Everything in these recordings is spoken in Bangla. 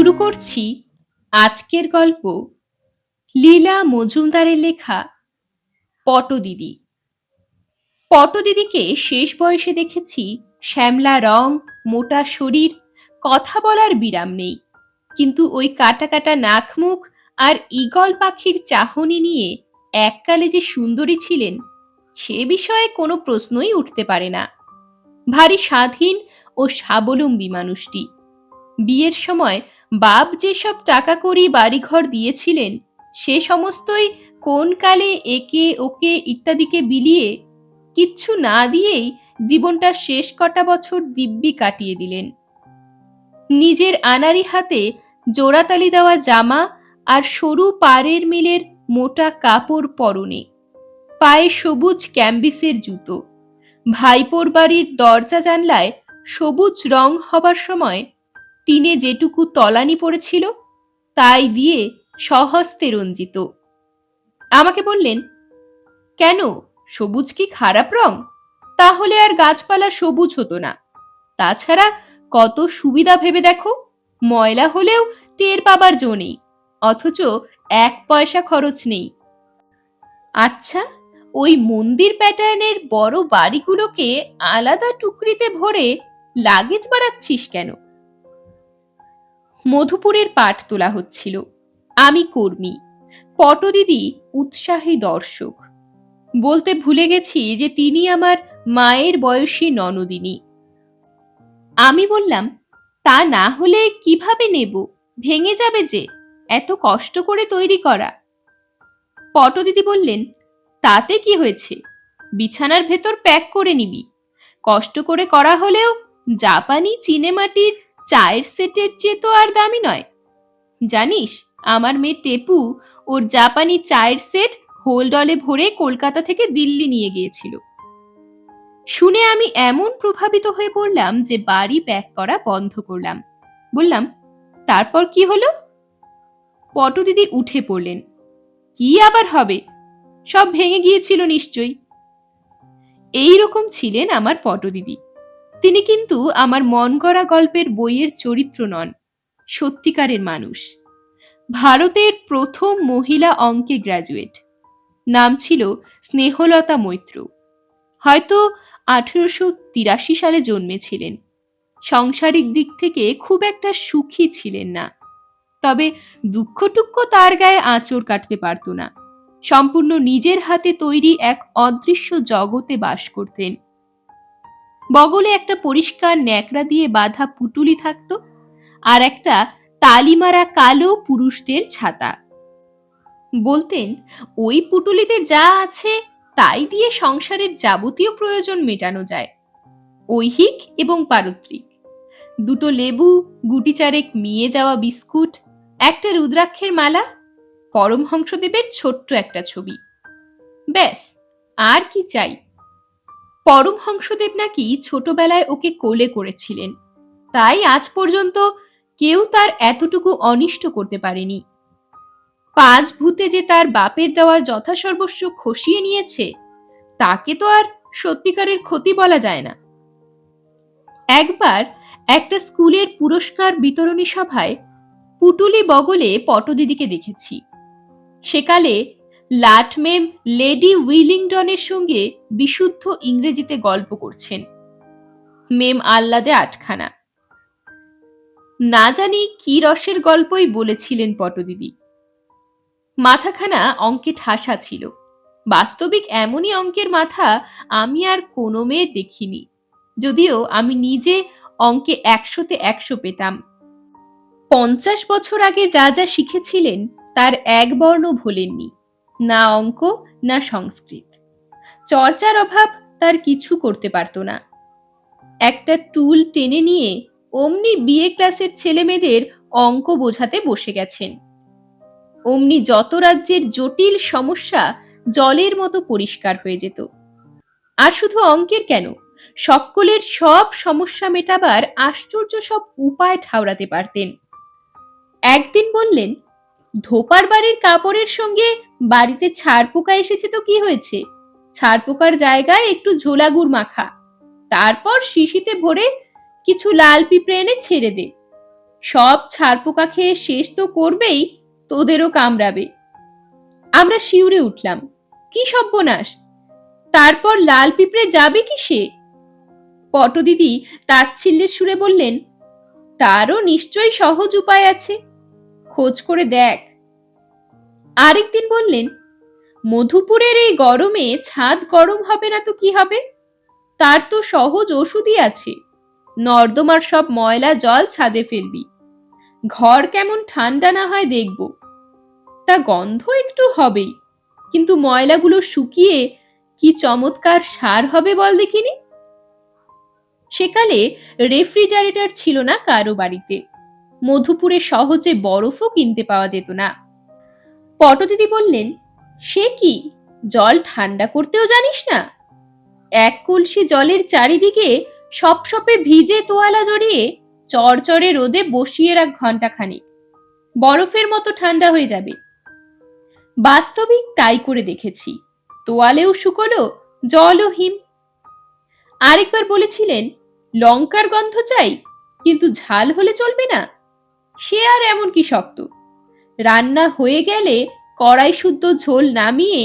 শুরু করছি আজকের গল্প লীলা মজুমদারের লেখা পটদিদি। পটদিদিকে শেষ বয়সে দেখেছি শ্যামলা রং, মোটা শরীর, কথা বলার বিরাম নেই, কিন্তু ওই কাটা কাটা নাক মুখ আর ঈগল পাখির চাহনি নিয়ে এককালে যে সুন্দরী ছিলেন সে বিষয়ে কোনো প্রশ্নই উঠতে পারে না। ভারী স্বাধীন ও স্বাবলম্বী মানুষটি। বিয়ের সময় বাপ যেসব টাকা কড়ি বাড়িঘর দিয়েছিলেন সে সমস্তই কোন কালে একে ওকে ইত্যাদিকে বিলিয়ে কিচ্ছু না দিয়েই জীবনটা শেষ কটা বছর দিব্যি কাটিয়ে দিলেন। নিজের আনাড়ি হাতে জোড়াতালি দেওয়া জামা আর সরু পাড়ের মিলের মোটা কাপড় পরনে, পায়ে সবুজ ক্যাম্বিসের জুতো, ভাইপোর বাড়ির দরজা জানলায় সবুজ রং হবার সময় টিনে যেটুকু তলানি পড়েছিল তাই দিয়ে স্বহস্তে রঞ্জিত। আমাকে বললেন, কেন, সবুজ কি খারাপ রং? তাহলে আর গাছপালা সবুজ হতো না। তাছাড়া কত সুবিধা ভেবে দেখো, ময়লা হলেও টের পাবার জো নেই, অথচ 1 পয়সা খরচ নেই। আচ্ছা, ওই মন্দির প্যাটার্নের বড় বাড়িগুলোকে আলাদা টুকরিতে ভরে লাগেজ বাড়াচ্ছিস কেন? মধুপুরের পাট তোলা হচ্ছিল। আমি কর্মী, পটদিদি উৎসাহী দর্শক। বলতে ভুলে গেছি যে তিনি আমার মায়ের বয়সী ননদিনী। আমি বললাম, তা না হলে কিভাবে নেব, ভেঙে যাবে যে, এত কষ্ট করে তৈরি করা। পটদিদি বললেন, তাতে কি হয়েছে, বিছানার ভেতর প্যাক করে নিবি। কষ্ট করে করা হলেও জাপানি চিনেমাটির চায়ের সেটের চেয়ে তো আর দামি নয়। জানিস, আমার মেয়ে টেপু ওর জাপানি চায়ের সেট হোলডলে ভরে কলকাতা থেকে দিল্লি নিয়ে গিয়েছিল। শুনে আমি এমন প্রভাবিত হয়ে পড়লাম যে বাড়ি প্যাক করা বন্ধ করলাম। বললাম, তারপর কি হলো? পটদিদি উঠে পড়লেন। কি আবার হবে, সব ভেঙে গিয়েছিল নিশ্চয়ই। এই রকম ছিলেন আমার পটদিদি। তিনি কিন্তু আমার মন গড়া গল্পের বইয়ের চরিত্র নন, সত্যিকারের মানুষ। ভারতের প্রথম মহিলা অঙ্কে গ্র্যাজুয়েট। নাম ছিল স্নেহলতা মৈত্র। হয়তো 1883 সালে জন্মেছিলেন। সাংসারিক দিক থেকে খুব একটা সুখী ছিলেন না, তবে দুঃখ টুক্ষ তার গায়ে আঁচড় কাটতে পারত না। সম্পূর্ণ নিজের হাতে তৈরি এক অদৃশ্য জগতে বাস করতেন। বগলে একটা পরিষ্কার ন্যাকড়া দিয়ে বাঁধা পুটুলি থাকতো, আর একটা তালিমারা কালো পুরুষদের ছাতা। বলতেন, ওই পুটুলিতে যা আছে তাই দিয়ে সংসারের যাবতীয় প্রয়োজন মেটানো যায়। ঐহিক এবং পারত্রিক। 2টো লেবু, গুটি চারেক মিয়ে যাওয়া বিস্কুট, একটা রুদ্রাক্ষের মালা, পরমহংসদেবের ছোট্ট একটা ছবি, ব্যাস, আর কি চাই। পরমহংসদেব নাকি ছোটবেলায় ওকে কোলে করেছিলেন, তাই আজ পর্যন্ত কেউ তার এতটুকু অনিষ্ট করতে পারেনি। 5 ভূতে যে তার বাপের দেওয়ার যথাসর্বস্ব খসিয়ে নিয়েছে তাকে তো আর সত্যিকারের ক্ষতি বলা যায় না। একবার একটা স্কুলের পুরস্কার বিতরণী সভায় পুটুলি বগলে পটদিদিকে দেখেছি। সেকালে লাটমেম লেডি উইলিংটনের সঙ্গে বিশুদ্ধ ইংরেজিতে গল্প করছেন। মেম আহ্লাদে আটখানা। না জানি কি রসের গল্পই বলেছিলেন পটদিদি। মাথাখানা অঙ্কে ঠাসা ছিল। বাস্তবিক এমনই অঙ্কের মাথা আমি আর কোনো মেয়ের দেখিনি, যদিও আমি নিজে অঙ্কে 100-তে 100 পেতাম। 50 বছর আগে যা যা শিখেছিলেন তার এক বর্ণ ভোলেননি, না অঙ্ক না সংস্কৃত। চর্চার অভাব তার কিছু করতে পারত না। একটা টুল টেনে নিয়ে অমনি বিএ ক্লাসের ছেলে মেয়েদের অঙ্ক বোঝাতে বসে গেছেন। অমনি যত রাজ্যের জটিল সমস্যা জলের মতো পরিষ্কার হয়ে যেত। আর শুধু অঙ্কের কেন, সকলের সব সমস্যা মেটাবার আশ্চর্য সব উপায় ঠাউরাতে পারতেন। একদিন বললেন, ধোপার বাড়ির কাপড়ের সঙ্গে বাড়িতে ছাড় পোকা এসেছে তো কি হয়েছে, ছাড় পোকার জায়গায় একটু ঝোলা গুড় মাখা, তারপর শিশিতে ভরে কিছু লাল পিঁপড়ে এনে ছেড়ে দে। সব ছারপোকা খেয়ে শেষ তো করবেই, তোদেরও কামড়াবে। আমরা শিউরে উঠলাম, কি সর্বনাশ! তারপর লাল পিঁপড়ে যাবে কিসে? পটদিদি তাচ্ছিল্যের সুরে বললেন, তারও নিশ্চয়ই সহজ উপায় আছে, খোঁজ করে দেখ। আরেকদিন বললেন, মধুপুরের এই গরমে ছাদ গরম হবে না তো কি হবে? তার তো সহজ ওষুধই আছে, নর্দমার সব ময়লা জল ছাদে ফেলবি, ঘর কেমন ঠান্ডা না হয় দেখব। তা গন্ধ একটু হবেই, কিন্তু ময়লাগুলো শুকিয়ে কি চমৎকার সার হবে বল দেখিনি। সেকালে রেফ্রিজারেটর ছিল না কারো বাড়িতে, মধুপুরে সহজে বরফও কিনতে পাওয়া যেত না। পটদিদি বললেন, সে কি, জল ঠান্ডা করতেও জানিস না? এক কলসি জলের চারিদিকে সপসপে ভিজে তোয়ালা জড়িয়ে চড়চড়ে রোদে বসিয়ে রাখ ঘন্টাখানেক, বরফের মতো ঠান্ডা হয়ে যাবে। বাস্তবিক তাই করে দেখেছি, তোয়ালেও শুকলো, জলও হিম। আরেকবার বলেছিলেন, লঙ্কার গন্ধ চাই, কিন্তু ঝাল হলে চলবে না। সে আর এমন কি শক্ত, রান্না হয়ে গেলে কড়াই শুদ্ধ ঝোল নামিয়ে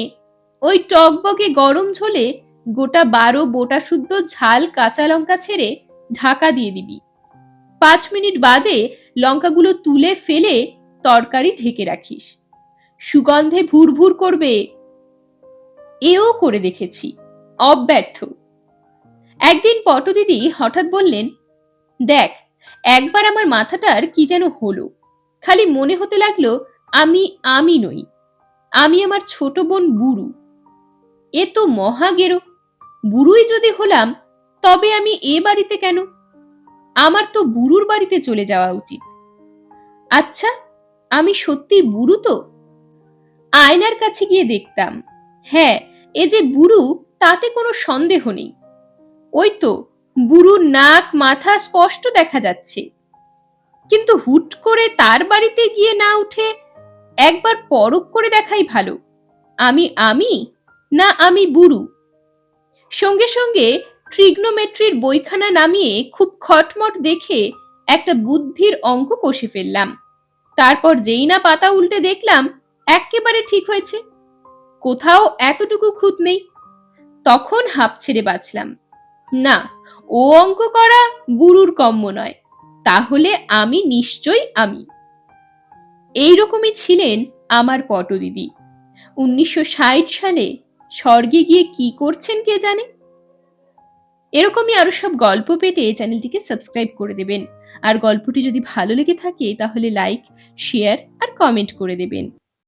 ওই টকবকে গরম ঝোলে গোটা 12 বোটা শুদ্ধ ঝাল কাঁচা লঙ্কা ছেড়ে ঢাকা দিয়ে দিবি। 5 মিনিট বাদে লঙ্কাগুলো তুলে ফেলে তরকারি ঢেকে রাখিস, সুগন্ধে ভুরভুর করবে। এও করে দেখেছি, অব্যর্থ। একদিন পটদিদি হঠাৎ বললেন, দেখ, একবার আমার মাথাটার কি যেন হলো, খালি মনে হতে লাগলো আমি আমি নই, আমি আমার ছোট বোন বুড়ু। এ তো মহাগেরো, বুড়ুই যদি হলাম তবে আমি এ বাড়িতে কেন? আমার তো বুড়ুর বাড়িতে চলে যাওয়া উচিত। আচ্ছা, আমি সত্যি বুড়ু তো? আয়নার কাছে গিয়ে দেখতাম, হ্যাঁ, এ যে বুড়ু তাতে কোনো সন্দেহ নেই। ওই তো বুড়ুর নাক মাথা স্পষ্ট দেখা যাচ্ছে। কিন্তু হুট করে তার বাড়িতে গিয়ে না উঠে একবার পরখ করে দেখাই ভালো, আমি আমি না আমি বুড়ু। সঙ্গে সঙ্গে ট্রিগনোমেট্রির বইখানা নামিয়ে খুব খটমট দেখে একটা বুদ্ধির অঙ্ক কষে ফেললাম। তারপর যেই না পাতা উল্টে দেখলাম এক্কেবারে ঠিক হয়েছে, কোথাও এতটুকু খুঁত নেই। তখন হাঁপ ছেড়ে বাঁচলাম, না, ও অঙ্ক করা বুড়ুর কম্ম নয়, তাহলে আমি নিশ্চয়ই আমি। এইরকমই ছিলেন আমার পটদিদি। 1960 সালে স্বর্গে গিয়ে কি করছেন কে জানে। এরকমই আরো সব গল্প পেতে চ্যানেলটিকে সাবস্ক্রাইব করে দেবেন। আর গল্পটি যদি ভালো লেগে থাকে তাহলে লাইক, শেয়ার আর কমেন্ট করে দেবেন।